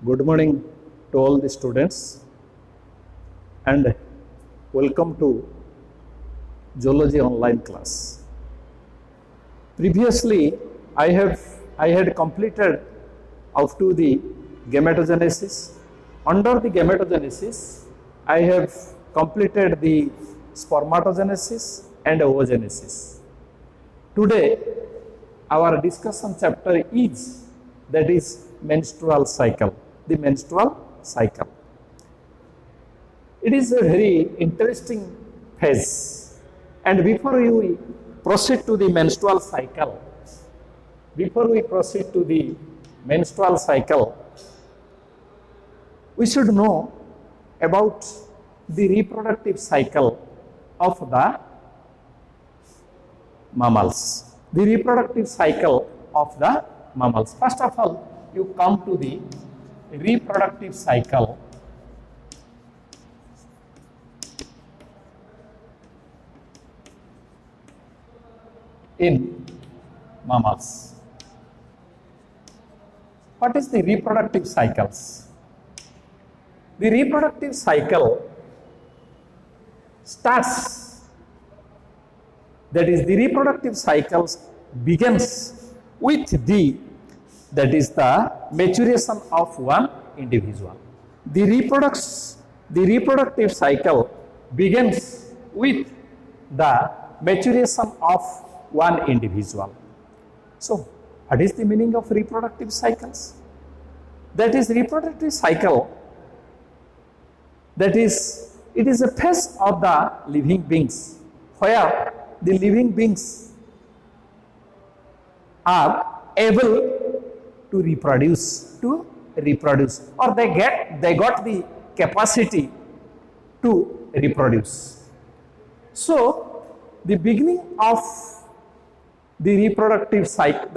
Good morning to all the students and welcome to Zoology online class. Previously, I had completed up to the gametogenesis. Under the gametogenesis, I have completed the spermatogenesis and oogenesis. Today, our discussion chapter is menstrual cycle. The menstrual cycle. It is a very interesting phase. And before we proceed to the menstrual cycle, we should know about the reproductive cycle of the mammals. The reproductive cycle of the mammals. First of all, you come to the reproductive cycle in mammals. What is the reproductive cycles? The reproductive cycle starts, that is the reproductive cycle begins with the maturation of one individual. The reproductive cycle begins with the maturation of one individual. So, what is the meaning of reproductive cycles? That is reproductive cycle, it is a phase of the living beings where the living beings are able to reproduce, or they got the capacity to reproduce. So, the beginning of the reproductive cycle,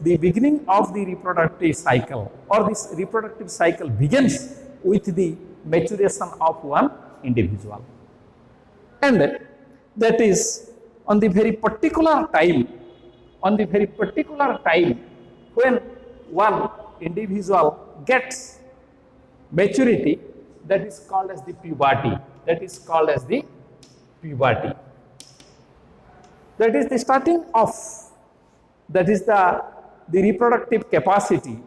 the beginning of the reproductive cycle, or this reproductive cycle begins with the maturation of one individual, and that is on the very particular time when one individual gets maturity, that is called as the puberty. That is the starting of, that is the reproductive capacity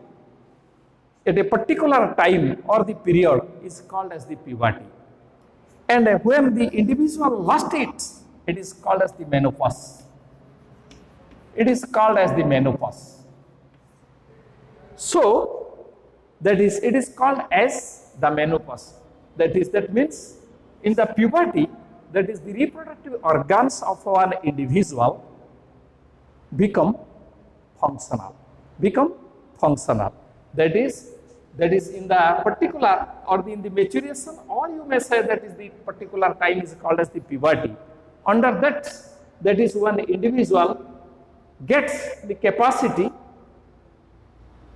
at a particular time or the period is called as the puberty. And when the individual lost it is called as the menopause. So, it is called as the menopause. That means in the puberty, that is the reproductive organs of one individual become functional. That is in the particular or in the maturation, or you may say that is the particular time is called as the puberty. Under that is one individual gets the capacity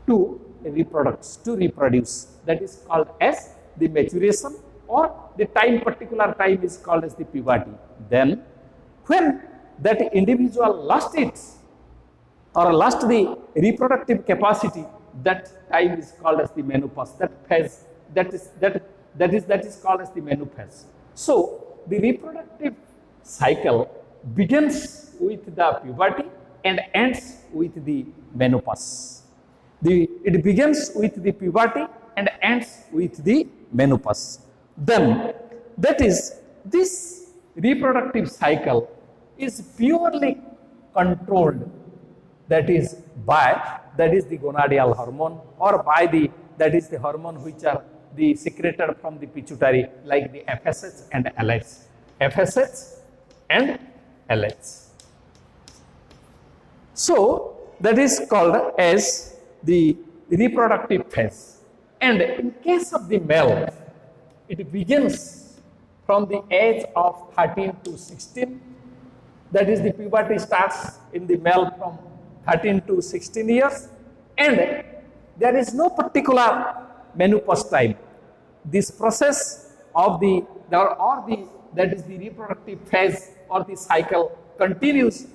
to reproduce. That is called as the maturation, or the particular time is called as the puberty. Then, when that individual lost the reproductive capacity, that time is called as the menopause. That phase, that is called as the menopause. So, the reproductive cycle begins with the puberty and ends with the menopause. It begins with the puberty and ends with the menopause. Then, that is, this reproductive cycle is purely controlled, that is the gonadal hormone, or by the hormone which are the secreted from the pituitary, like the FSH and LH. So, that is called as the reproductive phase. And in case of the male, it begins from the age of 13 to 16. That is, the puberty starts in the male from 13 to 16 years, and there is no particular menopause time. This process of the reproductive phase or the cycle continues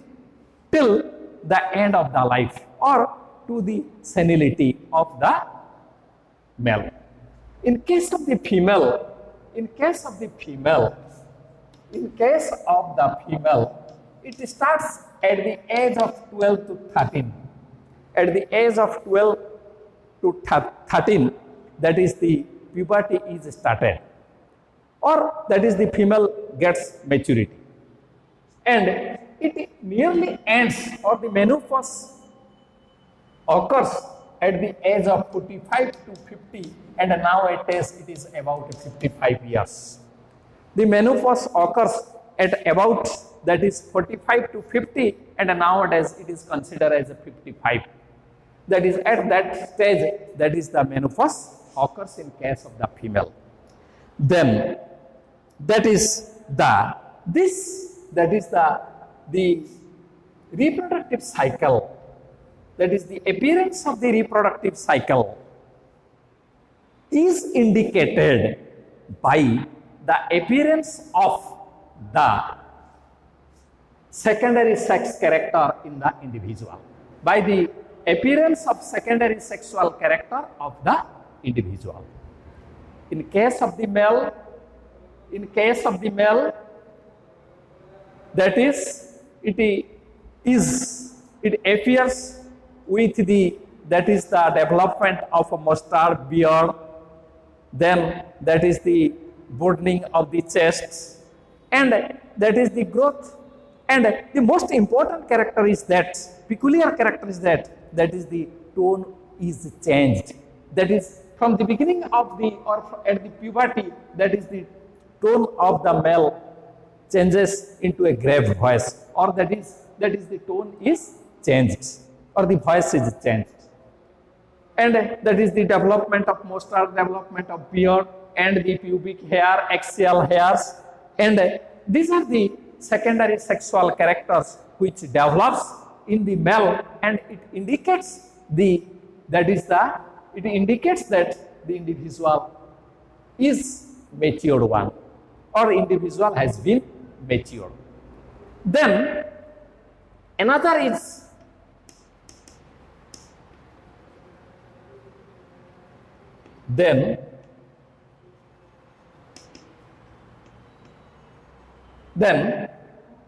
till the end of the life, or to the senility of the male. In case of the female, in case of the female, it starts at the age of 12 to 13. At the age of 12 to 13, that is the puberty is started, or that is the female gets maturity. And it nearly ends, or the menopause occurs at the age of 45 to 50, and nowadays it is about 55 years. The menopause occurs at about, that is 45 to 50, and nowadays it is considered as a 55. That is at that stage, that is the menopause occurs in case of the female. Then that is the reproductive cycle. That is the appearance of the reproductive cycle is indicated by the appearance of the secondary sex character in the individual. By the appearance of secondary sexual character of the individual. In case of the male, that is, it appears with the, that is the development of a mustard beard, then that is the broadening of the chest, and that is the growth. And the most important character is that, peculiar character is that is the tone is changed. That is from the beginning of the, or at the puberty, that is the tone of the male changes into a grave voice, or that is the tone is changed, or the voice is changed. And that is the development of mustard, development of beard, and the pubic hair, axial hairs, and these are the secondary sexual characters which develops in the male, and it indicates that the individual is matured one, or individual has been matured. Then another is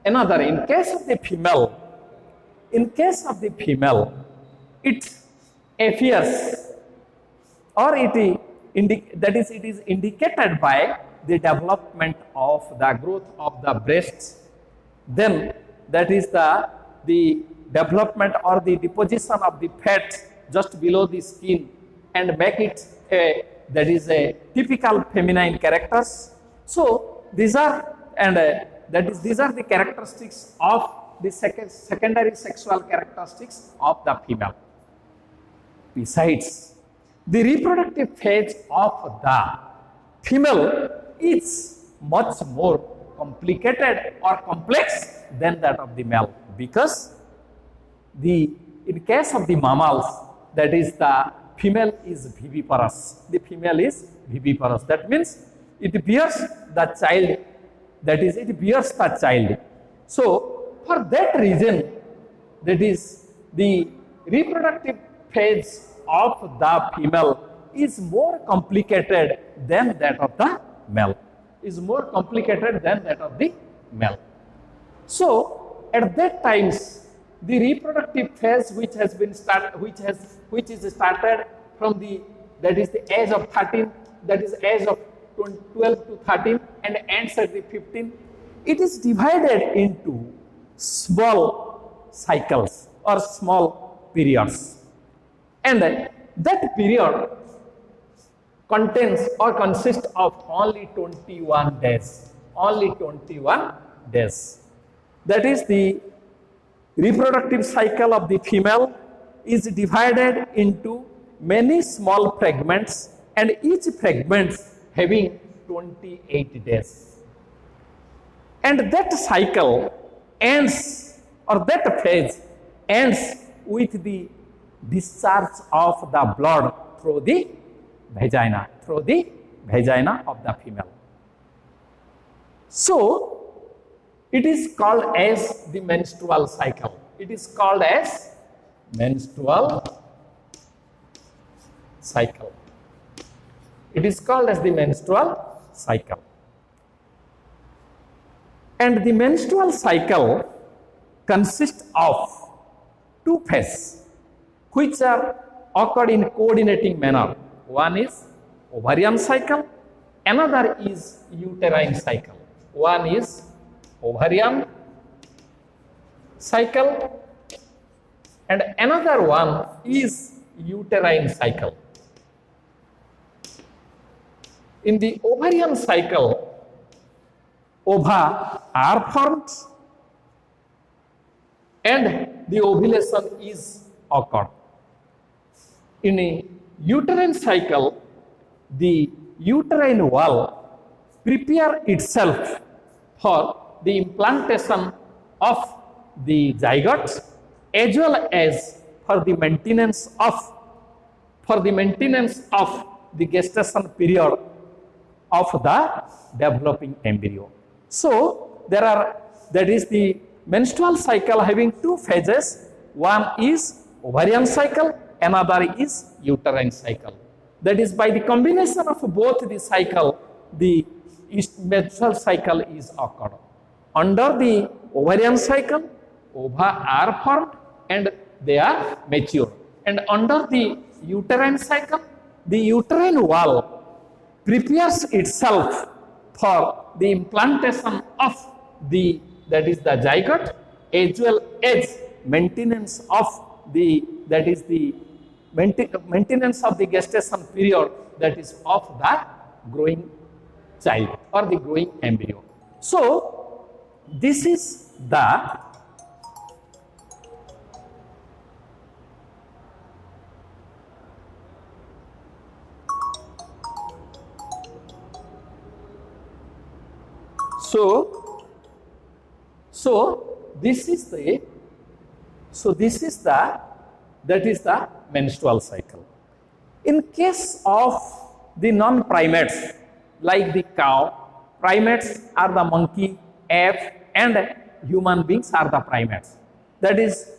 another, in case of the female, it appears, or it is indicated by the development of the growth of the breasts. Then that is the development or the deposition of the fat just below the skin, and make it that is a typical feminine characters. So these are, and these are the characteristics of the secondary sexual characteristics of the female. Besides, the reproductive phase of the female is much more complicated or complex than that of the male, because in case of the mammals, that is the female is viviparous. The female is viviparous. That means it bears the child. That is, it bears the child. So for that reason, that is the reproductive phase of the female is more complicated than that of the male. So at that times, the reproductive phase which is started from the, that is the age of 13, that is age of 12 to 13, and ends at the 15, it is divided into small cycles or small periods, and that period contains or consists of only 21 days. That is, the reproductive cycle of the female is divided into many small fragments, and each fragment having 28 days. And that cycle ends, or that phase ends with the discharge of the blood through the vagina of the female. So it is called as the menstrual cycle. It is called as menstrual cycle. It is called as the menstrual cycle. And the menstrual cycle consists of two phases which are occurred in coordinating manner. One is ovarian cycle, another is uterine cycle. One is ovarian cycle and another one is uterine cycle. In the ovarian cycle, ova are formed and the ovulation is occurred. In a uterine cycle, the uterine wall prepare itself for the implantation of the zygote as well as for the maintenance of the gestation period of the developing embryo. So that is the menstrual cycle having two phases. One is ovarian cycle, another is uterine cycle. That is, by the combination of both the cycle, the menstrual cycle is occurred. Under the ovarian cycle, ova are formed and they are mature. And under the uterine cycle, the uterine wall prepares itself for the implantation of the zygote as well as maintenance of the maintenance of the gestation period, that is of the growing child or the growing embryo. So this is the this is the menstrual cycle. In case of the non-primates like the cow, primates are the monkey, ape, and human beings are the primates. That is,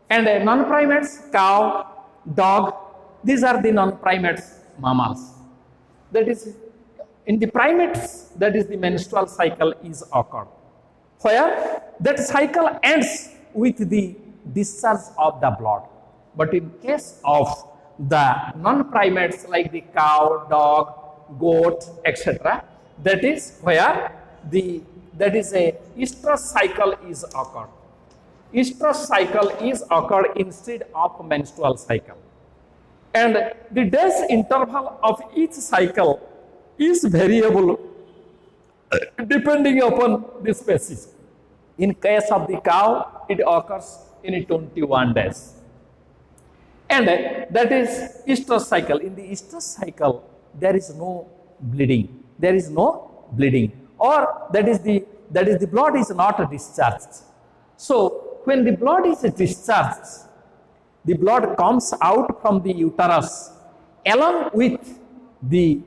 and non-primates, cow, dog, these are the non-primates mammals. That is, in the primates, that is the menstrual cycle is occurred, where that cycle ends with the discharge of the blood. But in case of the non-primates like the cow, dog, goat, etc., that is where a estrous cycle is occurred. Estrous cycle is occurred instead of menstrual cycle. And the days interval of each cycle is variable depending upon the species. In case of the cow, it occurs in 21 days. And that is estrous cycle. In the estrous cycle, there is no bleeding. There is no bleeding. Or that is the blood is not discharged. So when the blood is discharged, the blood comes out from the uterus along with the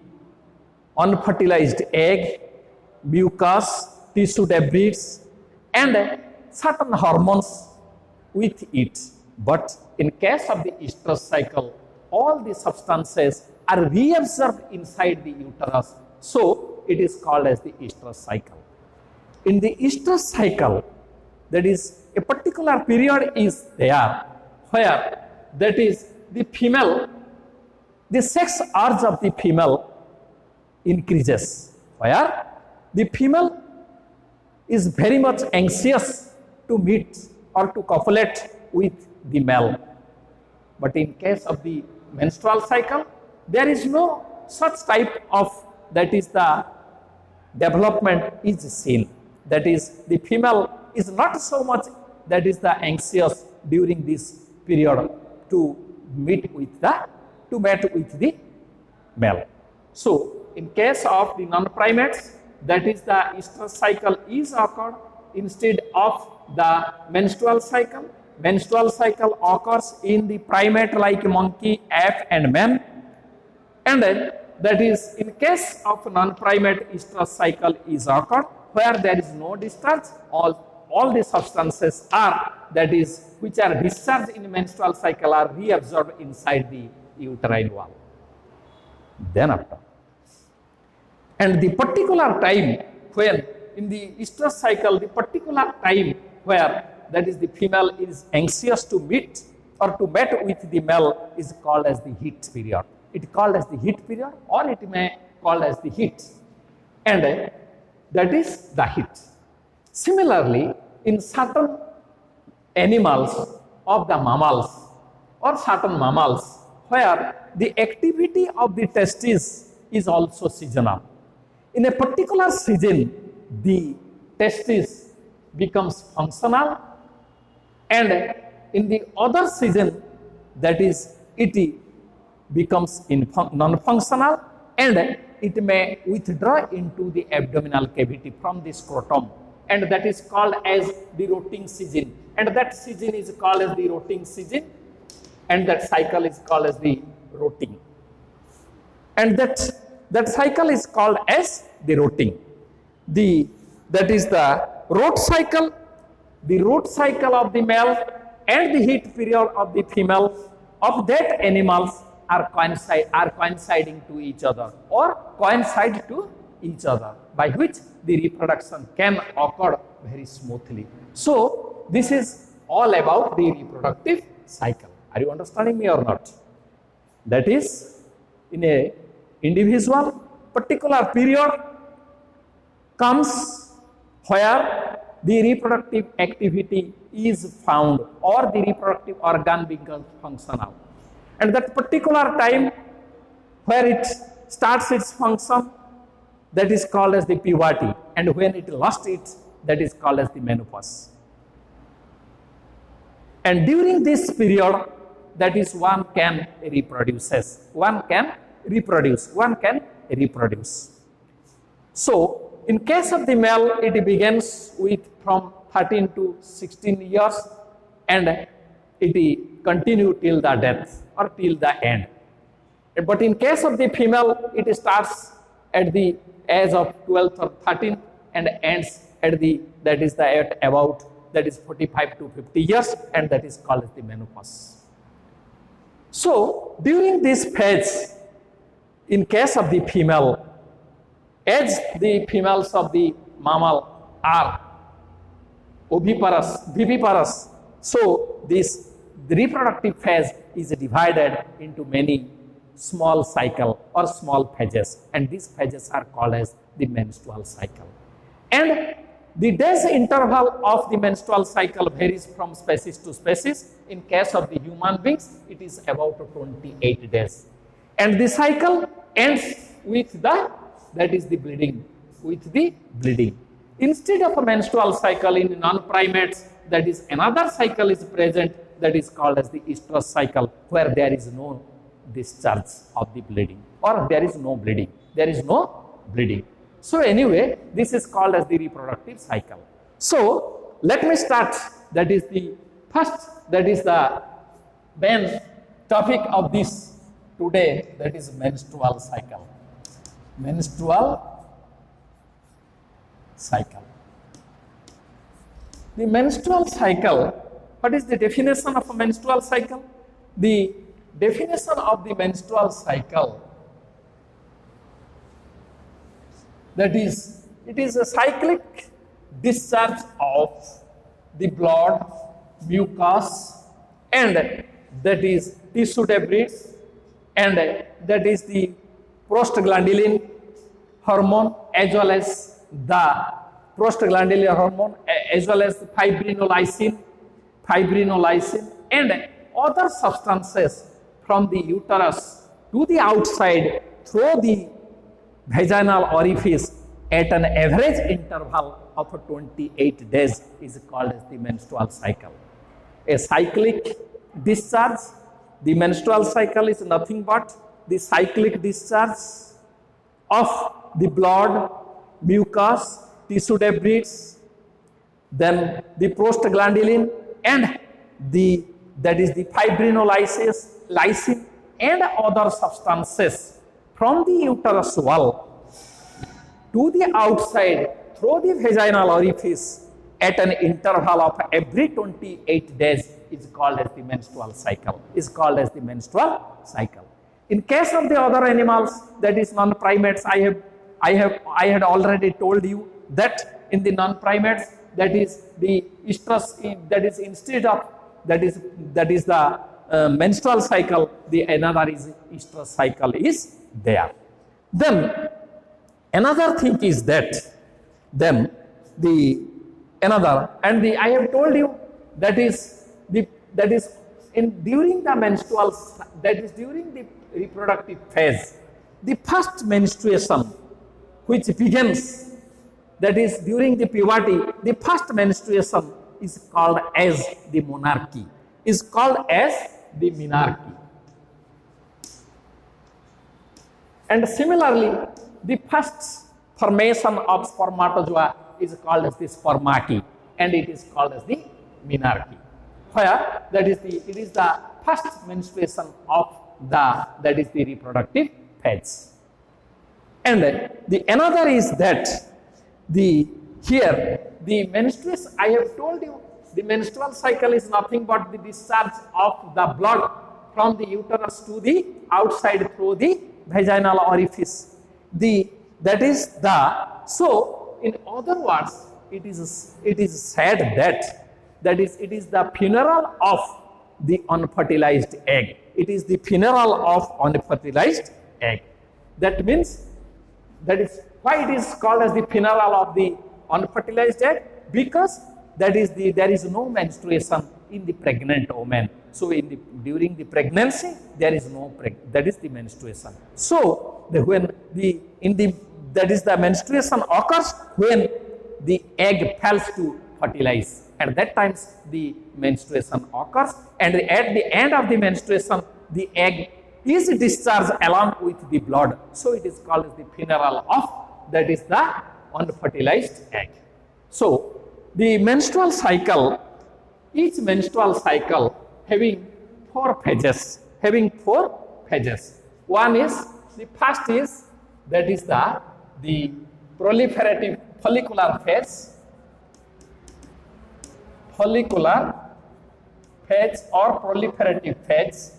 unfertilized egg, mucus, tissue debris, and certain hormones with it. But in case of the estrous cycle, all the substances are reabsorbed inside the uterus. So it is called as the estrous cycle. In the estrous cycle, that is a particular period is there where that is the female, the sex urge of the female increases, where the female is very much anxious to meet or to copulate with the male. But in case of the menstrual cycle, there is no such type of, that is the development is seen. That is, the female is not so much, that is the anxious during this period to mate with the male. So in case of the non-primates, that is the estrous cycle is occurred instead of the menstrual cycle. Menstrual cycle occurs in the primate like monkey, ape, and man. And then that is in case of non-primate, estrous cycle is occurred where there is no discharge. All the substances are, that is, which are discharged in menstrual cycle are reabsorbed inside the uterine wall. Then after, And the particular time when in the estrous cycle, the particular time where that is the female is anxious to meet or to mate with the male is called as the heat period. It is called as the heat period, or it may called as the heat, and that is the heat. Similarly, in certain animals of the mammals or certain mammals where the activity of the testes is also seasonal. In a particular season, the testis becomes functional, and in the other season, that is, it becomes non-functional, and it may withdraw into the abdominal cavity from the scrotum, and that is called as the rotting season, and that season is called as the rotting season, and that cycle is called as the rotting, and that cycle is called as the rotting. That is the rot cycle. The rot cycle of the male and the heat period of the female of that animals are coinciding to each other or coincide to each other, by which the reproduction can occur very smoothly. So this is all about the reproductive cycle. Are you understanding me or not? That is, in a individual particular period comes where the reproductive activity is found or the reproductive organ becomes functional, and that particular time where it starts its function, that is called as the puberty, and when it lost it, that is called as the menopause. And during this period, that is, one can reproduce. So in case of the male, it begins with from 13 to 16 years, and it continue till the death or till the end. But in case of the female, it starts at the age of 12 or 13 and ends at at about 45 to 50 years, and that is called as the menopause. So during this phase, in case of the female, as the females of the mammal are viviparous, so the reproductive phase is divided into many small cycle or small phases, and these phases are called as the menstrual cycle. And the days interval of the menstrual cycle varies from species to species. In case of the human beings, it is about 28 days. And the cycle ends with the bleeding. Instead of a menstrual cycle in non-primates, that is another cycle is present, that is called as the estrous cycle, where there is no discharge of the bleeding, or there is no bleeding. So anyway, this is called as the reproductive cycle. So let me start. That is the main topic of this today, that is menstrual cycle. The menstrual cycle, what is the definition of a menstrual cycle? The definition of the menstrual cycle, that is, it is a cyclic discharge of the blood, mucus, and that is tissue debris, and that is the prostaglandin hormone, as well as the prostaglandin hormone, as well as fibrinolysin, and other substances from the uterus to the outside through the vaginal orifice at an average interval of 28 days is called as the menstrual cycle. A cyclic discharge, the menstrual cycle is nothing but the cyclic discharge of the blood, mucus, tissue debris, then the prostaglandin, and that is the fibrinolysin and other substances from the uterus wall to the outside through the vaginal orifice at an interval of every 28 days is called as the menstrual cycle. In case of the other animals, that is non-primates, I I had already told you that in the non-primates, that is the estrus, that is instead of that is the menstrual cycle, the another is estrus cycle is there. Then another thing is that then the another, and the I have told you that is in during the menstrual, that is during the reproductive phase, the first menstruation which begins, that is during the puberty, the first menstruation is called as the monarchy, is called as the menarche. And similarly, the first formation of spermatozoa is called as the spermachy, and it is called as the menarche, where it is the first menstruation of that is the reproductive phase. And the another is that the menstruation, I have told you, the menstrual cycle is nothing but the discharge of the blood from the uterus to the outside through the vaginal orifice. So in other words, it is said that it is the funeral of the unfertilized egg. It is the funeral of unfertilized egg. That means, that is why it is called as the funeral of the unfertilized egg, because there is no menstruation in the pregnant woman. So during the pregnancy there is that is the menstruation. So that is the menstruation occurs when the egg fails to fertilize. At that time the menstruation occurs, and at the end of the menstruation the egg is discharged along with the blood. So it is called as the funeral of, that is the unfertilized egg. So the menstrual cycle, each menstrual cycle having four phases. One is, the first is, that is the proliferative follicular phase, or proliferative phase.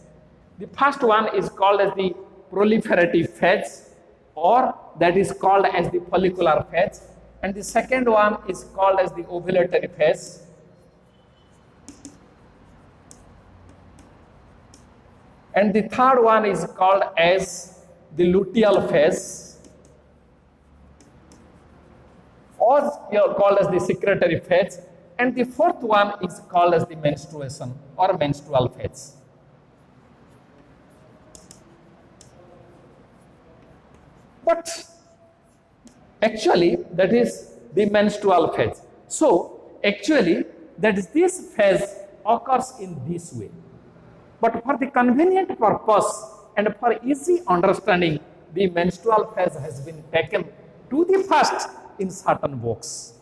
The first one is called as the proliferative phase, or that is called as the follicular phase, and the second one is called as the ovulatory phase. And the third one is called as the luteal phase, or called as the secretory phase, and the fourth one is called as the menstruation or menstrual phase. But actually that is the menstrual phase. So actually that is, this phase occurs in this way. But for the convenient purpose and for easy understanding, the menstrual phase has been taken to the first in certain books.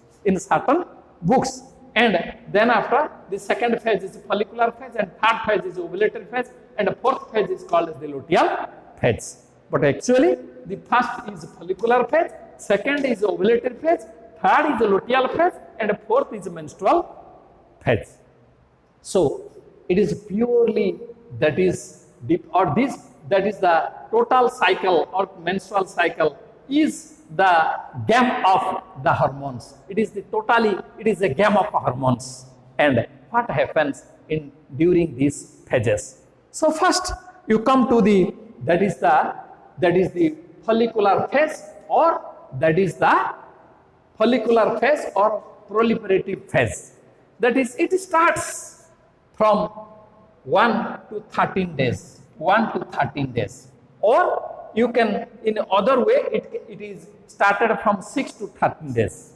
And then after, the second phase is follicular phase, and third phase is ovulatory phase, and the fourth phase is called as the luteal phase. But actually the first is follicular phase, second is ovulatory phase, third is the luteal phase, and fourth is menstrual phase. So it is purely, that is the total cycle or menstrual cycle is the game of the hormones. It is a game of hormones, and what happens during these phases. So first you come to that is the follicular phase, or that is the follicular phase or proliferative phase. That is, it starts from 1 to 13 days, or you can, in other way, it is started from 6 to 13 days.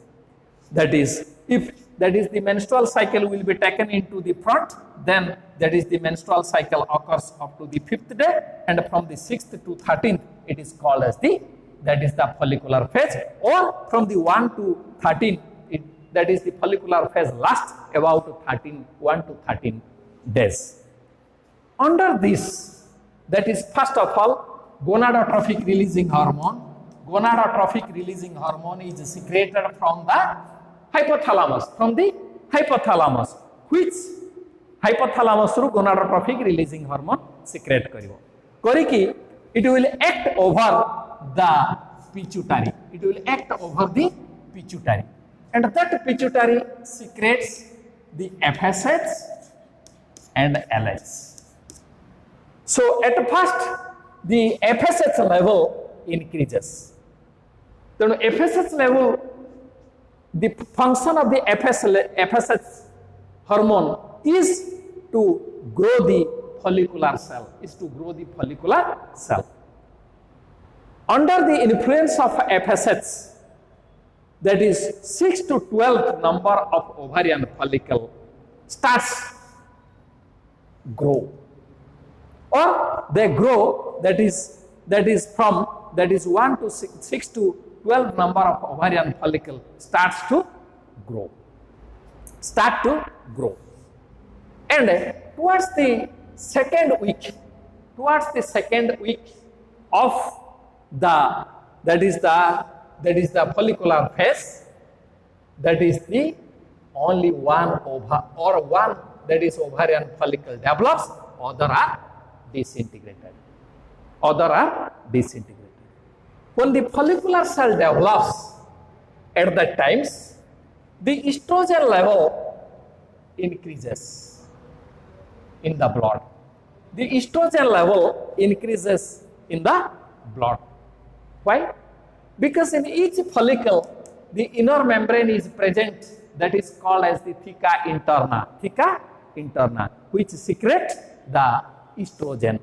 That is, if the menstrual cycle will be taken into the front, then that is the menstrual cycle occurs up to the 5th day, and from the 6th to 13th it is called as the follicular phase, or from the 1 to 13, that is the follicular phase lasts about 1 to 13 days. Under this, that is, first of all, gonadotrophic releasing hormone. Gonadotrophic releasing hormone is secreted from the hypothalamus, which hypothalamus through gonadotrophic releasing hormone secrete karibo. It will act over the pituitary. It will act over the pituitary. And that pituitary secretes the FSH and LH. So at first, the FSH level increases. Then FSH level, the function of the FSH hormone is to grow the follicular cell, Under the influence of FSH, that is 6 to 12 number of ovarian follicle starts grow, or they grow, that is 1 to 6 to 12 number of ovarian follicle starts to grow. And towards the second week of that is the follicular phase, that is the only one ovarian follicle develops, other are disintegrated. When the follicular cell develops, at that times the estrogen level increases in the blood. The estrogen level increases in the blood. Why? Because in each follicle, the inner membrane is present, that is called as the theca interna, which secrete the estrogen.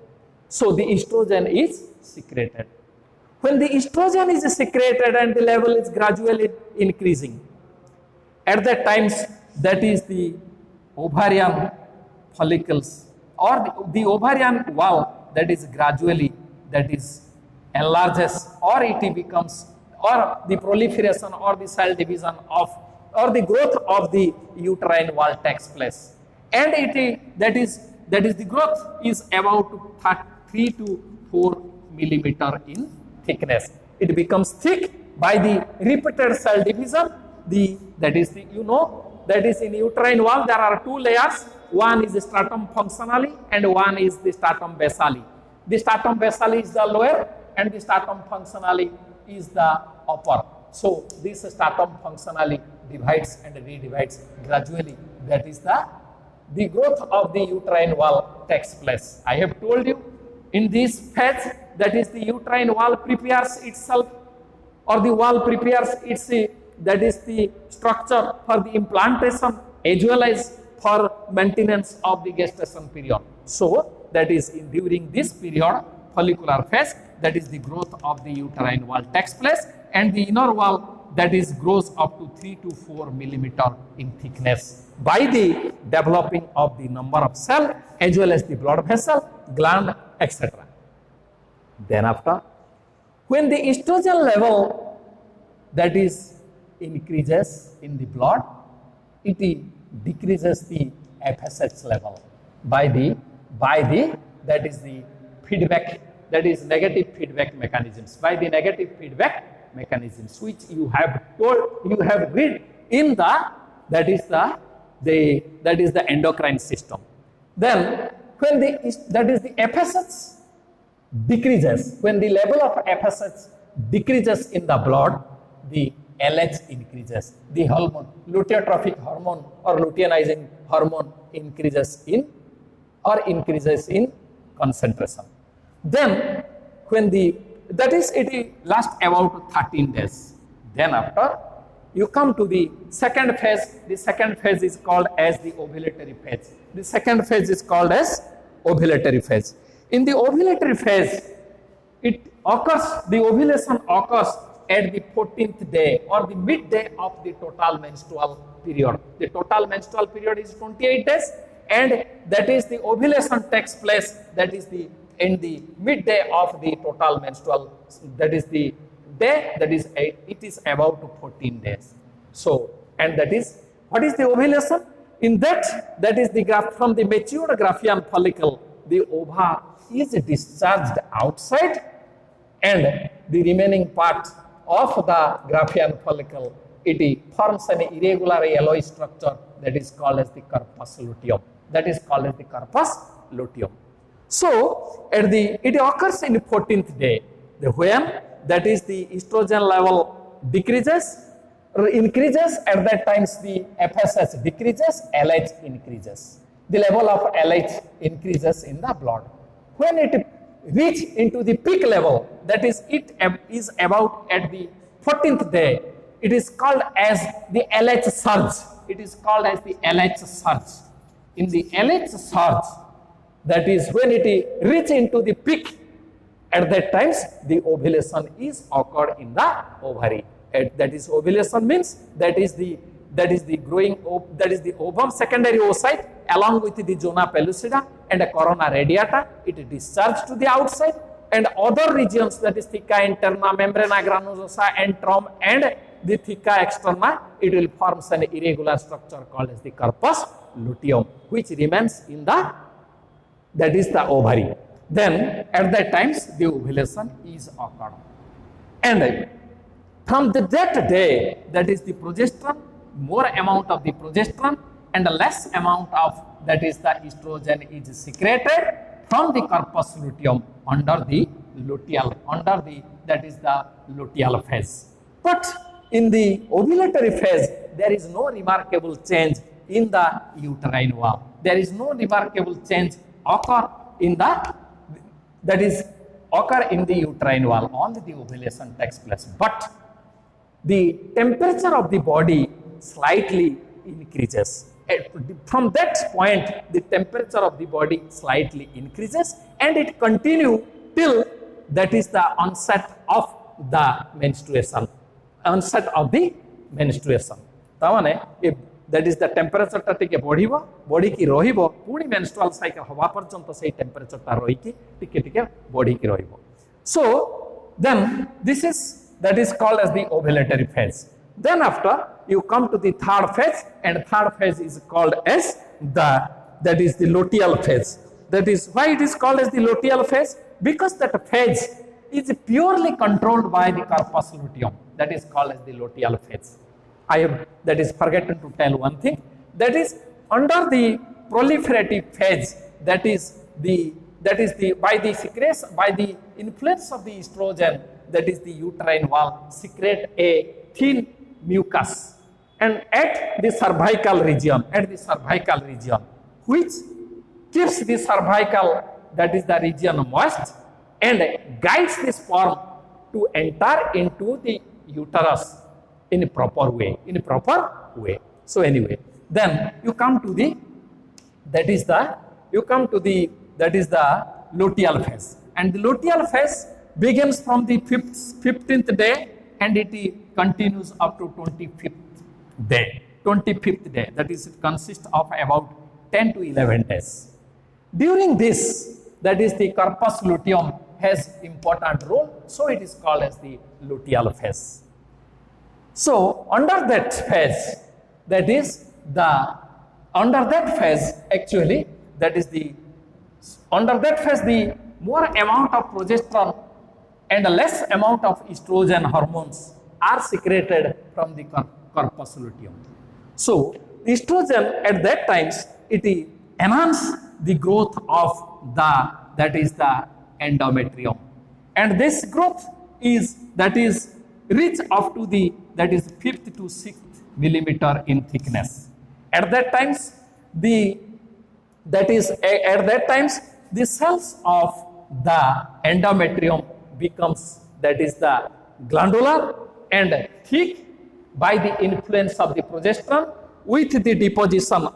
So the estrogen is secreted. When the estrogen is secreted and the level is gradually increasing, at that times, that is the ovarian follicles or the ovarian wall that is gradually enlarges, or it becomes, or the proliferation or the cell division of, or the growth of the uterine wall takes place, and that is the growth is about 3 to 4 millimeter in thickness. It becomes thick by the repeated cell division. That is in uterine wall there are 2 layers. One is the stratum functionale and one is the stratum basale. The stratum basale is the lower and the stratum functionale is the upper. So this stratum functionale divides and redivides gradually. That is the growth of the uterine wall takes place. I have told you in this phase, that is the uterine wall prepares itself, or the wall prepares its, that is the structure for the implantation as well as for maintenance of the gestation period. So that is during this period, follicular phase, that is the growth of the uterine wall takes place, and the inner wall that is grows up to 3 to 4 millimeter in thickness by the developing of the number of cell as well as the blood vessel, gland, etc. Then after, when the estrogen level that is increases in the blood, it decreases the FSH level by the that is the feedback, that is negative feedback mechanisms, by the negative feedback mechanisms which you have read in that is the endocrine system. Then when the FSH decreases, when the level of FSH decreases in the blood, the LH increases. The hormone, luteotrophic hormone or luteinizing hormone increases in concentration. Then when it lasts about 13 days. Then after, you come to the second phase. The second phase is called as the ovulatory phase. The second phase is called as ovulatory phase. In the ovulatory phase, the ovulation occurs at the 14th day or the midday of the total menstrual period. The total menstrual period is 28 days, and that is the ovulation takes place, that is in the midday of the total menstrual, that is the day, it is about 14 days. So, and that is, what is the ovulation? In that is the graph from the matured Graafian follicle, the ova is discharged outside, and the remaining part of the Graafian follicle, it forms an irregular yellow structure that is called as the corpus luteum. So it occurs in the 14th day, when that is the estrogen level decreases or increases, at that times the FSH decreases, LH increases. The level of LH increases in the blood. When it reach into the peak level, that is it is about at the 14th day, it is called as the LH surge. It is called as the LH surge. In the LH surge, that is when it reach into the peak, at that times the ovulation is occurred in the ovary. That is ovulation means that is the growing that is the ovum secondary oocyte along with the zona pellucida and a corona radiata. It discharged to the outside, and other regions, that is theca interna, membrana granulosa, antrum, and the theca externa, it will form an irregular structure called as the corpus luteum, which remains in the, that is the ovary. Then at that times the ovulation is occurred, and from that day, that is the progesterone, more amount of the progesterone and less amount of, that is the estrogen, is secreted from the corpus luteum under the luteal, under the, that is the luteal phase. But in the ovulatory phase, there is no remarkable change in the uterine wall. There is no remarkable change occur in the, that is occur in the uterine wall. Only the ovulation takes place, but the temperature of the body slightly increases. From that point, the temperature of the body slightly increases, and it continues till, that is the onset of the menstruation. Onset of the menstruation. That is the temperature ta टिके बढ़िबो, body की रहिबो, पुणी menstrual cycle हवा पर्यंत से temperature ता रही की टिके टिके बॉडी की रहिबो. So then this is, that is called as the ovulatory phase. Then after you come to the third phase, and third phase is called as the, that is the luteal phase. That is why it is called as the luteal phase, because that phase is purely controlled by the corpus luteum. That is called as the luteal phase. I have, that is forgotten to tell one thing, that is under the proliferative phase, that is the, by the secretion, by the influence of the estrogen, that is the uterine wall secrete a thin mucus, and at the cervical region, which keeps the cervical, that is the region, moist, and guides the sperm to enter into the uterus in a proper way, So anyway, then you come to the, that is the, that is the luteal phase, and the luteal phase begins from the 15th day, and it continues up to 25th day. 25th day, that is, it consists of about 10 to 11 days. During this, that is the corpus luteum has important role, so it is called as the luteal phase. So under that phase, that is the, under that phase actually, that is the, under that phase the more amount of progesterone and less amount of estrogen hormones are secreted from the corpus luteum. So estrogen at that times, it enhances the growth of the, that is the endometrium, and this growth is, that is reach up to the, that is 5th to 6th millimeter in thickness. At that times the, that is at that times the cells of the endometrium becomes, that is the glandular and thick by the influence of the progesterone with the deposition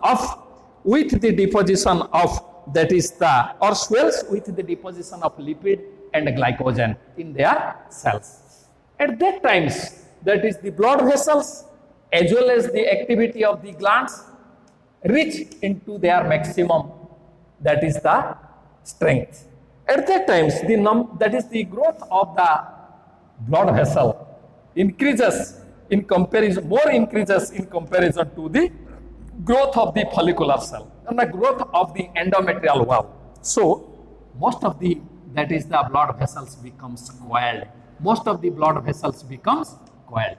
of, that is the, or swells with the deposition of lipid and glycogen in their cells. At that times, that is the blood vessels as well as the activity of the glands reach into their maximum, that is the strength. At that times, that is the growth of the blood vessel increases in comparison, more increases in comparison to the growth of the follicular cell and the growth of the endometrial wall. So most of the, that is the blood vessels becomes coiled. Most of the blood vessels becomes coiled.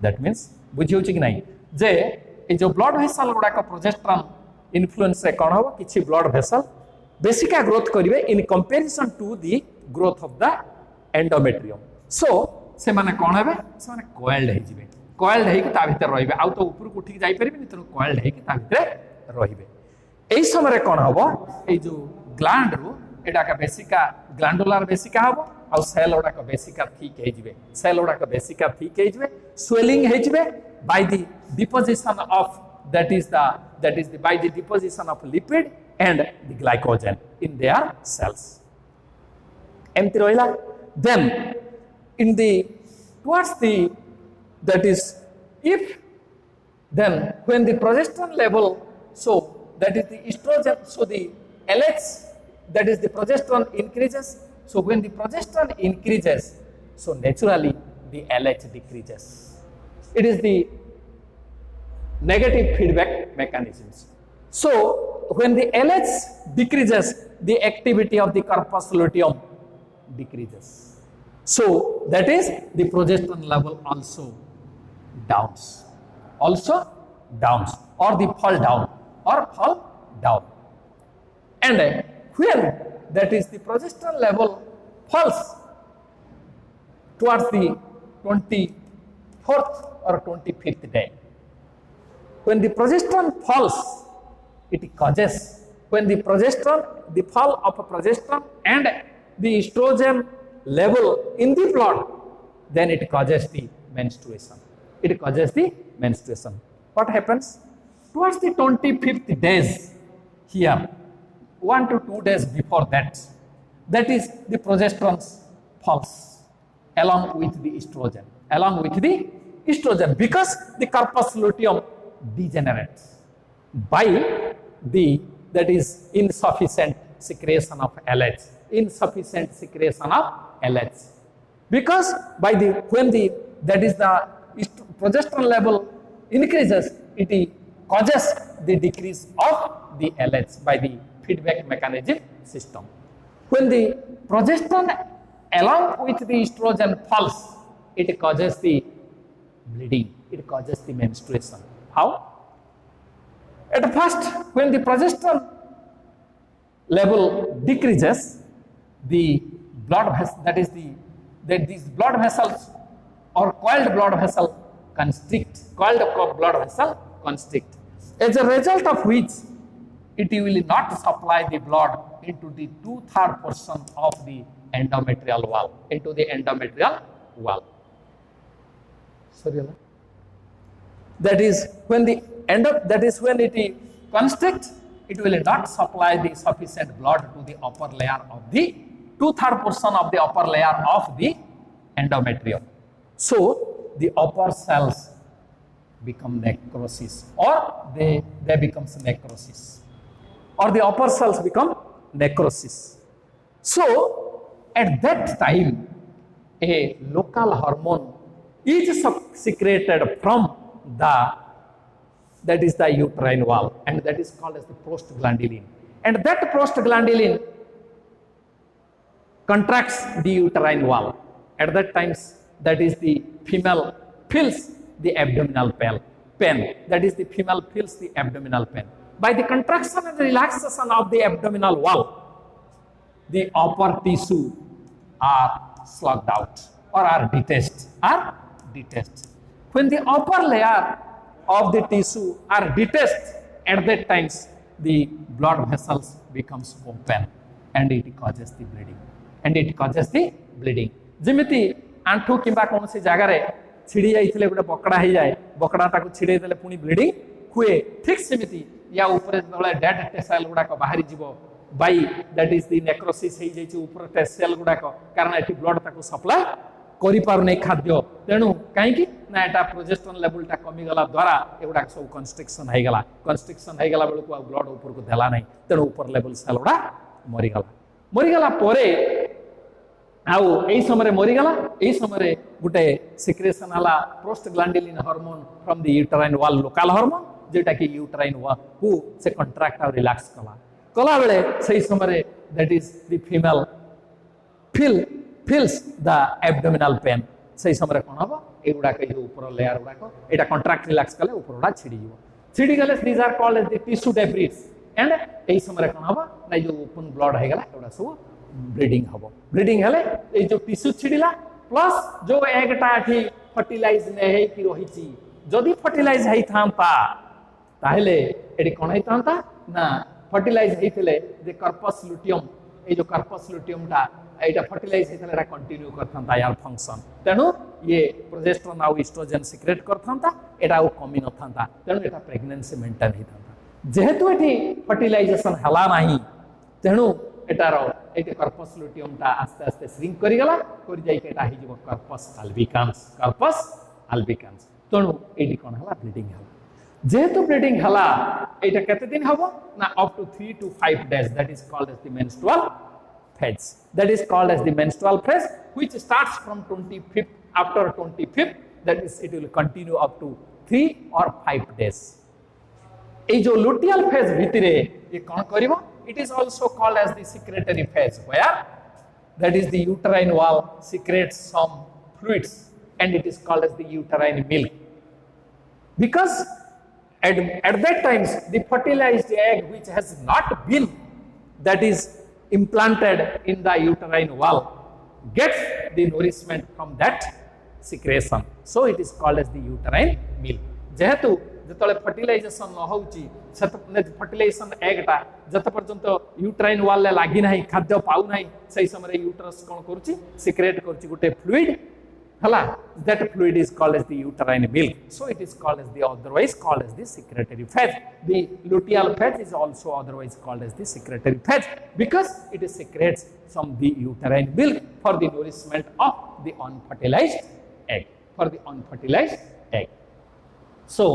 That means बुझी कि नहीं जे ये जो blood vessel गुड़ाक progesterone influence रे कौन हो किछि ब्लड भेसल बेसिका ग्रोथ करिवे in comparison to the growth of the endometrium. So से माने कौन हेबे से माने कॉइल्ड हे जिवे कॉइल्ड हे कि ता भीतर रहिबे आ तो ऊपर को उठी जाई परिबे तेनु कॉइल्ड हे कि ता भीतर रहिबे एई समय कौन हबो ए जो ग्लैंड रो एटा का बेसिका ग्लैंडुलर बेसिका हबो आ सेल ओडा का बेसिका ठीक हे जिवे सेल ओडा का बेसिका ठीक हे जिवे स्वेलिंग हे जिवे by the deposition of that is the by the deposition of lipid and the glycogen in their cells empty rohila then in the towards the that is if then when the progesterone level so that is the estrogen so the LH that is the progesterone increases so when the progesterone increases so naturally the LH decreases it is the negative feedback mechanisms. So when the LH decreases, the activity of the corpus luteum decreases. So that is the progesterone level also downs, or the fall down. And when that is the progesterone level falls towards the 24th or 25th day. When the progesterone falls, it causes, when the fall of progesterone and the estrogen level in the blood, then it causes the menstruation. What happens? Towards the 25th days, here, 1 to 2 days before that is the progesterone falls along with the estrogen, because the corpus luteum degenerates by the that is insufficient secretion of LH because by the when the that is the progesterone level increases it causes the decrease of the LH by the feedback mechanism system. When the progesterone along with the estrogen falls, it causes the bleeding, it causes the menstruation. How? At first, when the progesterone level decreases, the blood these blood vessels or coiled blood vessel constrict. As a result of which, it will not supply the blood into the 2/3 portion of the endometrial wall. Sorry. That is when it constricts, it will not supply the sufficient blood to the upper layer of the 2/3 portion of the upper layer of the endometrium. So the upper cells become necrosis, or they becomes necrosis, or the upper cells become necrosis. So at that time, a local hormone is secreted from that is the uterine wall, and that is called as the prostaglandin, and that prostaglandin contracts the uterine wall. At that time, that is the female feels the abdominal pain. That is the female feels the abdominal pain. By the contraction and relaxation of the abdominal wall, the upper tissue are slugged out or are detached. When the upper layer of the tissue are detached, at that times the blood vessels becomes open and it causes the bleeding. Jimiti antu kimba konosi jagare chidi jaithile gote bokada he jaye, bokada taku chidei dele puni bleeding हुए ठीक सेमिति या ऊपर जेतबेले dead टेसाइल गुडा को बाहरी जीवो by that is the necrosis हे जाई ऊपर टेसाइल गुडा को कारण एठी ब्लड ताको सप्लाई करि पार नै खाद्य तेनु काहे कि ना एटा प्रोजेस्टेरोन लेवल ता कमी गला द्वारा एगुडा सब कंस्ट्रक्शन हे गला बेलु को ब्लड ऊपर को देला नै तेनु ऊपर लेवल सेल गुडा मरि गला परे आउ एई समय मरि गला एई समय गुटे सिक्रेशन हला prostaglandin hormone from the uterine wall local hormone जेटा कि यूटेराइन वॉल को से कंट्रैक्ट और रिलैक्स कला बेले सही समय that is the female feels the abdominal pain सही समय कोन हबो एगुडा के ऊपर लेयर गुडा को एटा कंट्रैक्ट रिलैक्स कले ऊपरडा छिडी गले these are called as the tissue debris and एई समय कोन हबो ना जो ओपन ब्लड हे गला एगुडा सब ब्लीडिंग हले ए जो टिश्यू छिडिला प्लस जो एगटा एठी फर्टिलाइज ने हे कि रहिची जदि फर्टिलाइज हेई थांता ताहले एडी कोन हेई थांता ना फर्टिलाइज हेइथिले जे कार्पस लुटियम ए जो कार्पस लुटियम टा एटा फर्टिलाइज हेइथिले एटा कंटिन्यू करथांता यार फंक्शन तेनु ये प्रोजेस्टेरोन आ एस्ट्रोजन सिक्रेट करथांता एटा ओ कमी न थांता तेनु एटा प्रेगनेंसी मेंटेन हेइथांता जेहेतु एठी फर्टिलाइजेशन हला नाही तेनु एटार एटे कार्पस लुटियम टा आस्ते आस्ते श्रिंक करि गला करि जाई के एटा हि जीव कार्पस अल्बिकान्स तेनु एटी कोन हला ब्लीडिंग हला जेहेतु ब्लीडिंग हला एटा केते दिन हबो ना up to 3 to 5 days that is called as the menstrual phase which starts from 25th after 25th that is it will continue up to 3 or 5 days ए जो luteal phase भितरे ये कोन करिवो it is also called as the secretory phase where that is the uterine wall secretes some fluids and it is called as the uterine milk because at that times the fertilized egg which has not been that is implanted in the uterine wall gets the nourishment from that secretion so it is called as the uterine milk जेहेतु जतले fertilisation न होउची सत fertilisation एगटा जत पर्यंत uterine wall ले लागि नाही खाद्य पाउ नाही सही समय यूट्रस कोन करूची सिक्रेट करूची गुटे फ्लूइड हला that fluid is called as the uterine milk so it is called as the otherwise called as the secretory phase the luteal phase is also otherwise called as the secretory phase because it secretes from the uterine milk for the nourishment of the unfertilized egg so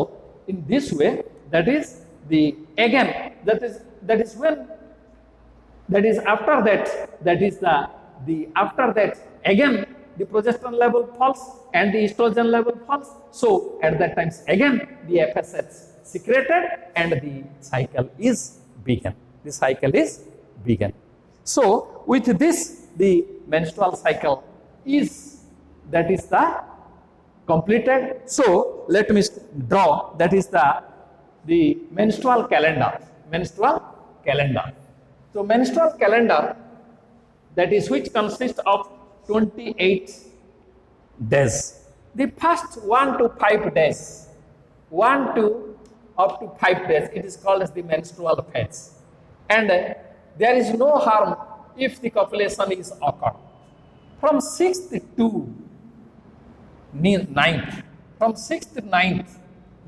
in this way that is the again that is when that is after that is the after that again the progesterone level falls and the estrogen level falls so at that times again the FSH secreted and the cycle is begun so with this the menstrual cycle is that is the completed so let me draw that is the menstrual calendar so menstrual calendar that is which consists of 28 days. The first 1 to 5 days, 1 to up to 5 days, it is called as the menstrual phase. And there is no harm if the copulation is occurred. From 6th to 9th, from 6th to 9th,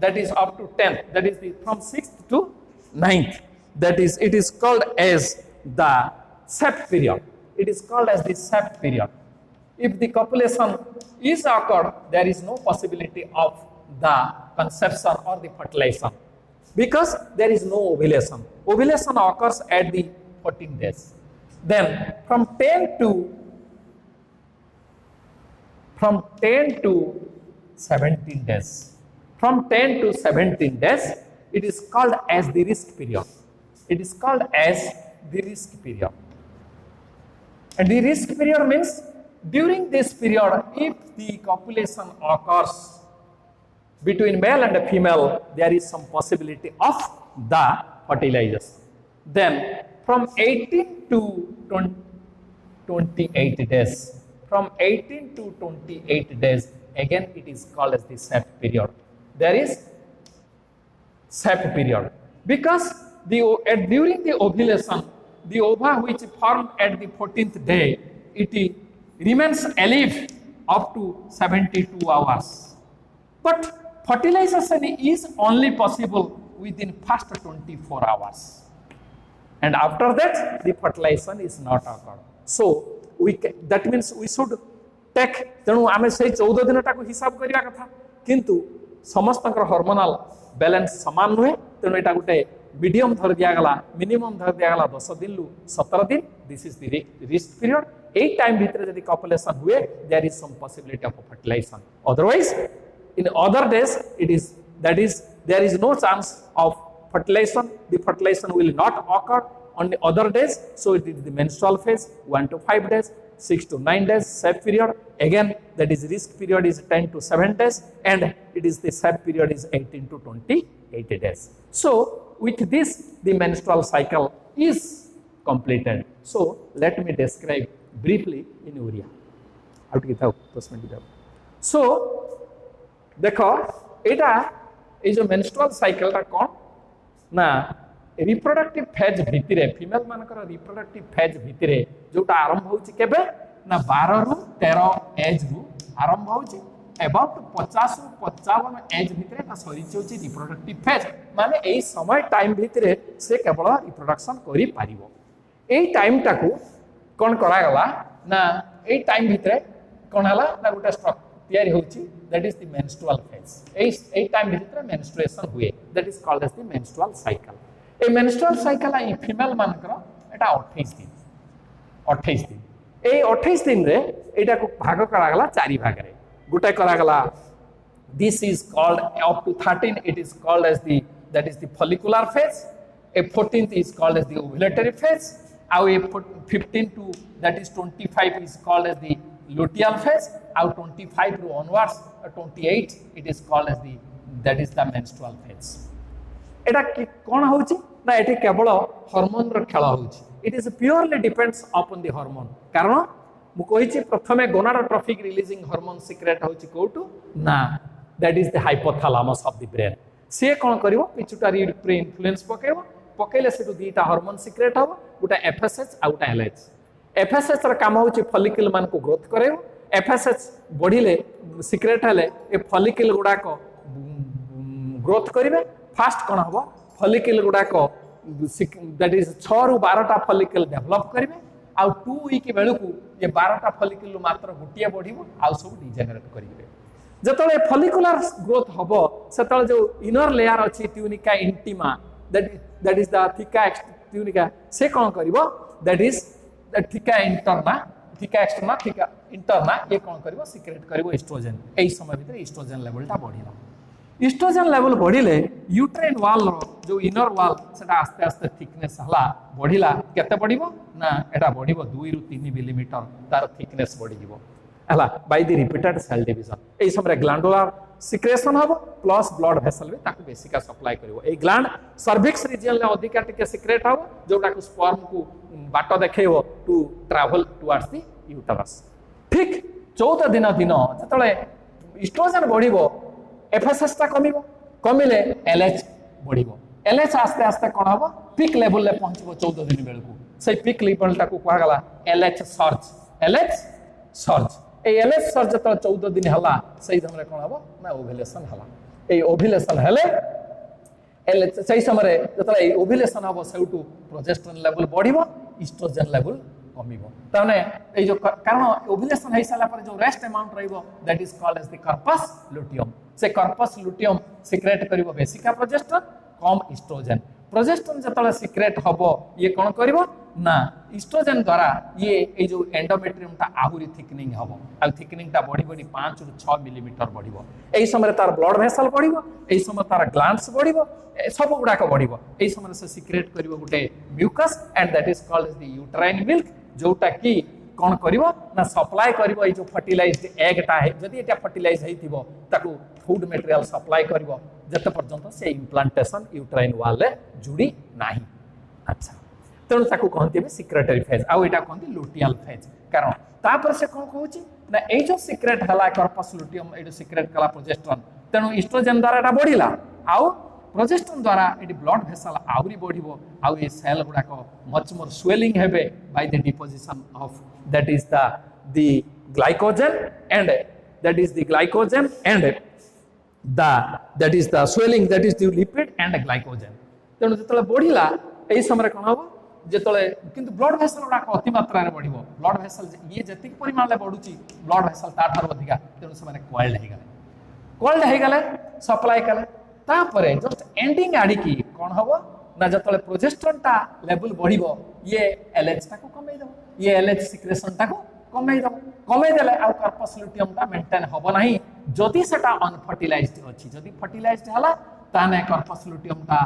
that is up to 10th, that is from 6th to 9th, that is, it is called as the SAP period. It is called as the SAP period. If the copulation is occurred, there is no possibility of the conception or the fertilization because there is no ovulation. Ovulation occurs at the 14 days. Then from 10 to 17 days. From 10 to 17 days, it is called as the risk period. It is called as the risk period. And the risk period means during this period, if the copulation occurs between male and female, there is some possibility of the fertilization. Then from 18 to 28 days, from 18 to 28 days, again it is called as the SAP period. There is SAP period because during the ovulation, the ova which formed at the 14th day, it remains alive up to 72 hours. But fertilization is only possible within first 24 hours. And after that, the fertilization is not occurred. So, that means we should take, तेणु आमे से 14 दिन टाको हिसाब करिया कथा किंतु समस्तकर hormonal balance समान नुहे तेणु एटा गुटे मीडियम धर दिया गला मिनिमम धर दिया गला 10 दिन लु 17 दिन this is the risk period ए टाइम भीतर यदि कॉपुलेशन हुए there is some possibility of fertilization otherwise in other days it is that is there is no chance of fertilization. The fertilization will not occur on the other days, so it is the menstrual phase 1 to 5 days, 6 to 9 days SAP period. Again, that is risk period is 10 to 7 days, and it is the SAP period is 18 to 28 days. So with this, the menstrual cycle is completed. So let me describe briefly in urea. Out की थाओ 10 minute जाओ सो देखो एटा ए जो menstrual cycle ता कोन ना reproductive phase भितरे female मानकर reproductive phase भितरे जोटा आरंभ होची केबे ना 12 रु 13 एज रु आरंभ होची अबाउट 50 रु 55 एज भितरे ना सरी होची रिप्रोडक्टिव फेज माने एई समय टाइम भितरे से केवल रिप्रोडक्शन करि पारिबो एई टाइम टाकू कोन करा गला ना एई टाइम भितरे कोन हला ना गोटा स्ट्रक्चर तैयारी होची that is the menstrual phase एई टाइम भितरे मेंस्ट्रुएशन हुए that is called as the menstrual cycle ए मेंस्ट्रुअल साइकिल आई फीमेल मानकर एटा 28 दिन 28 दिन ए 28 दिन रे एटा को भाग करा गला चारि भाग रे गोटे करा गला this is called up to 13 it is called as the that is the follicular phase ए 14th is called as the ovulatory phase आउ ए 15 to that is 25 is called as the luteal phase out 25 to onwards 28 it is called as the that is the menstrual phase एटा कोन होउची ना eighty केवल hormone रो खेला होउची it is purely depends upon the hormone कारण मु कहिची प्रथमे गोनाडोट्रोफिक releasing hormone secrete होउची कोटू ना that is the hypothalamus of the brain से कोन करिवो पिट्यूटरी रे इन्फ्लुएंस पकेबो पकेले सेटू दीटा हार्मोन सिक्रेट होबो गोटा एफएसएच आ गोटा एलएच एफएसएच र काम होची फॉलिकल मान को ग्रोथ करेबो एफएसएच बढ़िले सिक्रेट हले ए फॉलिकल गुडा को ग्रोथ करिवे फास्ट कोन हबो फॉलिकल गुडा को दैट इज 6 रु 12 टा फॉलिकल डेवलप करिवे आ 2 वीक बेलकू ये 12 टा फॉलिकल मात्र गुटिया बढ़िबो आ सब डिजेनरेट करिवे जतले फॉलिकुलर ग्रोथ हबो सेतले जो इनर लेयर अछि tunica intima that is the theca tunica से कोन करिवो that is theca interna theca externa theca interna ये कोन करिवो सिक्रेट करिवो एस्ट्रोजन एई समय भीतर एस्ट्रोजन लेवल ता बढ़िला एस्ट्रोजन लेवल बढ़िले यूट्राइन वाल रो जो इनर वाल सेटा आस्ते आस्ते थिकनेस हला बढ़िला केते बढ़िबो ना एटा बढ़िबो 2 रु 3 मिलीमीटर तार थिकनेस बढ़ि जिवो हला by the repeated cell division एई समय ग्लैंडुलर सिक्रेशन हबो प्लस ब्लड वेसल भी ताकू बेसिका सप्लाई करिवो ए ग्लैंड सर्विक्स रीजन ले अधिका टिके सिक्रेट हबो जोटा को स्पर्म को बाट देखैबो to travel towards the uterus ठीक 14 दिन दिन जतले एस्ट्रोजन बढ़िबो एफएसएस ता कमिबो कमिले एलएच बढ़िबो एलएच आस्ते आस्ते कोन हबो पीक लेवल ले पहुंचबो 14 दिन बेलकू से पीक लेवल ता को कहला गला एलएच सर्ज ए एलएच सर्ज जतले 14 दिन हला सही समय कोन हबो ना ओव्युलेशन हला ए ओव्युलेशन हेले एलएच सही समय जतले ओव्युलेशन हबो सेउटू प्रोजेस्टेरोन लेवल बढ़िबो एस्ट्रोजन लेवल कमिबो ताने ए जो कारण ओव्युलेशन हे साला पर जो रेस्ट अमाउंट रहइबो that is called as the corpus luteum से कार्पस लुटियम सिक्रेट करिवो बेसिका प्रोजेस्टेरोन कम एस्ट्रोजन प्रोजेस्टेरोन जतले सिक्रेट हबो ये कोन करिवो ना एस्ट्रोजन द्वारा ये ए जो एंडोमेट्रियम ता आहुरी थिकनिंग हबो आ थिकनिंग ता बॉडी 5 रु 6 मिलीमीटर बढ़िबो एई समय तार ब्लड वेसल बढ़िबो एई समय तार ग्लैंड्स बढ़िबो सब गुडा को बढ़िबो एई समय से सिक्रेट करिवो गुटे mucus and that is called as the uterine milk जोटा की कोन करिवो ना सप्लाई करिवो ए जो फर्टिलाइज्ड एग ता है जदी एटा फर्टिलाइज हेतिबो ताकू फूड मटेरियल सप्लाई करिवो जते पर्यंत से इम्प्लांटेशन यूट्राइन वाल ले जुड़ी नाही अच्छा तेणु ताकू कहते हैं सिक्रेटरी फेज आउ एटा कहते लुटियल फेज कारण तापर से कोन कहूची ना ए जो सिक्रेट हला कार्पस लुटियम ए जो सिक्रेट कला प्रोजेस्टेरोन तेणु एस्ट्रोजन द्वारा एटा बढ़िला आउ प्रोजेस्टेरोन द्वारा एटी ब्लड वेसल आउरी बढ़िबो आउ ए सेल गुडा को मच मोर स्वेलिंग हेबे bye the deposition of that is the glycogen and that is the glycogen and that is the swelling that is the lipid and glycogen तेणु जतले बढ़िला एई समय कोन हबो जतले किंतु blood vessel गुडा अति मात्रा रे बढ़िबो ब्लड वेसल ये जति परिमाण ले बढ़ुची ब्लड वेसल ता थार अधिका तेणु समय कोल्ड हे गले सप्लाई कले तापरे जस्ट एंडिंग आडी की कोन हबो ना जतले प्रोजेस्टेरोन ता लेवल बढ़िबो ये एलएच ता को कमै दबो ये एलएच सिक्रेशन ता को कमै देले आ कार्पस लुटियम ता मेंटेन हबो नाही जदि सेटा अनफर्टिलाइज्ड अछि जदि फर्टिलाइज्ड हला ताने कार्पस लुटियम ता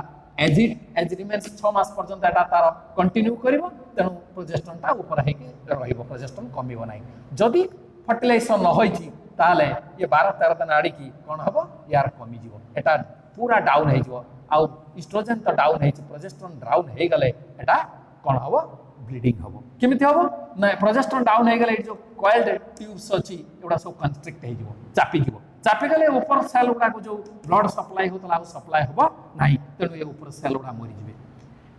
एज रिमेन्स 6 मास पर्यंत एटा तार कंटिन्यू करिवो तेनु प्रोजेस्टेरोन ता ऊपर हेके रहिबो प्रोजेस्टेरोन कमिबो नाही जदि फर्टिलाइजेशन न होइछि ताले ये 12 13 दिन आडी की कोन हबो यार कमी जिवो एटा पूरा डाउन हे जिवो आ एस्ट्रोजन तो डाउन हे प्रोजेस्टेरोन डाउन हे गले एटा कोन हबो ब्लीडिंग हम केमी हम ना प्रोजेस्टेरोन डाउन हो गले जो कॉइल्ड ट्यूब्स अच्छी एगुड़ा सब कंस्ट्रिक्ट हो चापीज चापीगले ऊपर सेल गुड़ा जो ब्लड सप्लाई होता सप्लाई हम ना तेणु ये ऊपर सेल गुड़ा मरीजे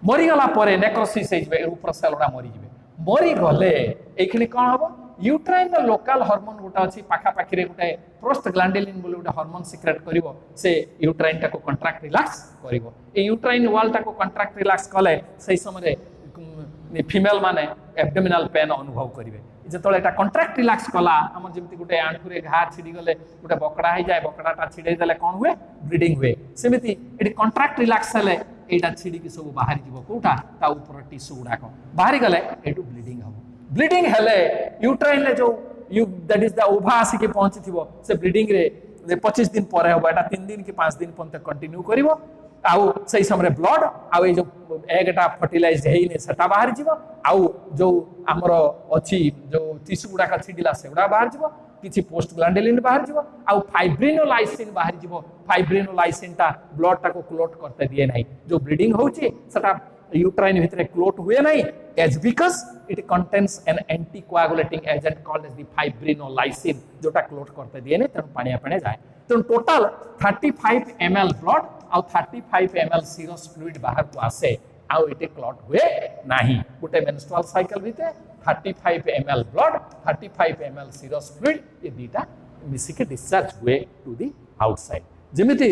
मरीगला नेक्रोसिस ऊपर सेल गुड़ा मरीजे मरीगले ये कौन हम यूट्राइन लोकल हार्मोन गोटे अच्छी पाखापाखि गोटे प्रोस्टाग्लैंडिनिन बोली गोटे हार्मोन सिक्रेट करिवो से यूट्राइन टाको कंट्राक्ट रिलैक्स करिवो ए यूट्राइन वॉल टाको कंट्राक्ट रिलैक्स कले सही समय फीमेल माने एब्डोमिनल पेन अनुभव करेंगे जिते यहाँ कंट्राक्ट रिलैक्स कला आम जमी गोटे आंठुरे घा छिड़ी गले गोटे बकड़ा हो जाए बकड़ाटा छिड़े देले कौन हुए ब्लीडिंग हुए सेमती ये कंट्राक्ट रिलैक्स हेले यहाँ छिड़ी सब बाहरी जीव कौटा ता ऊपर टिश्यू गुड़ाक बाहरी गले ये ब्लीडिंग हम ब्लीडिंग हेले यूट्राइन जो दैट इज द ओभा आसिक पहुंची थी से ब्लीडिंग रे 25 दिन पर हम यहाँ 3 दिन कि 5 दिन पर्यंत कंटिन्यू कर आउ सही समय ब्लड आउ जो एगटा फर्टिलाइज है सेटा बाहर जीव आउ जो आमर अच्छी जो टिश्यू गुड़ाक छिड़ला से गुड़ा बाहर जीव किसी पोस्टग्लैंडिनिन बाहर जीव आउ फाइब्रिनोलाइसिन बाहर जीव फाइब्रिनोलाइसिन टा ब्लड टाको क्लोट करते दिए ना जो ब्लीडिंग होची सेटा यूट्राइन भितर क्लोट हुए ना as because it contains an anticoagulating agent called as the fibrinolysin जोटा क्लोट करते दिए ना तेणु पानिया पाने जाए तेणु टोटाल 35 ml ब्लड आउ 35 ml सीरस फ्लूइड बाहर को आसे आउ इटे क्लॉट हुए नाही गोटे मेंस्ट्रुअल साइकिल भितर 35 ml blood 35 ml serous fluid ये दीटा मिसिके डिस्चार्ज हुए टू दी आउटसाइड जेमिति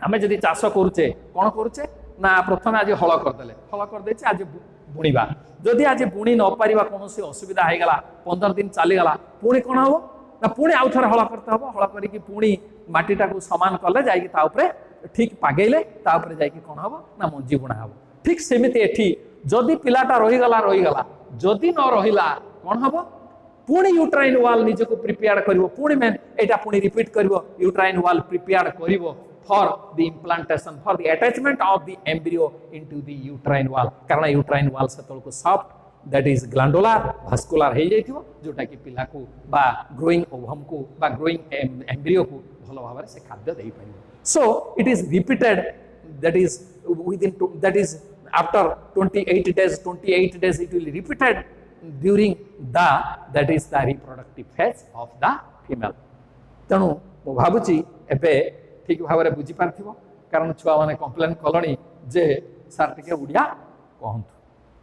आमे जदि चाष करूचे कोन करूचे ना प्रथम आज हल करदे आज बुणीबा जदि आज बुणी न पारिबा कोनोसी असुविधा हो गला 15 दिन चली गला पुणी कोन हो ना पुणी आउ थोड़ा हल करते हम हल करिकी पुणी माटीटा को समान कले जाइकी ता ऊपर ठीक पागेले ता ऊपर जाइकी कोन हो ना मंजी बुणा हो ठीक सेमिति एठी जदि पिलाटा रहीगला जदि न रहिला कोन हो पुणी यूट्राइन वाल निजको प्रिपेयर करिवो पुणी में एटा पुणी रिपीट करिवो यूट्राइन वाल prepare करिवो for the implantation for the attachment of the embryo into the uterine wall कारण uterine wall से तोल को soft that is glandular vascular हो जाइथिवो जोटा कि पिला को बा growing ovum को बा growing embryo को भलो भाबरे से खाद्य देई परिवो so it is repeated that is within that is after 28 days it will repeated during the that is the reproductive phase of the female तेणु मो भाबुची एबे ठीक भाव में बुझी पार्थिव कारण छुआ मैंने कंप्लेन कलनी जे सार टिके उड़िया कहतु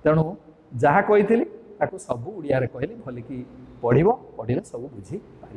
तेणु जहाँ कही सब उड़िया कहली भल कि पढ़ सब बुझी पार।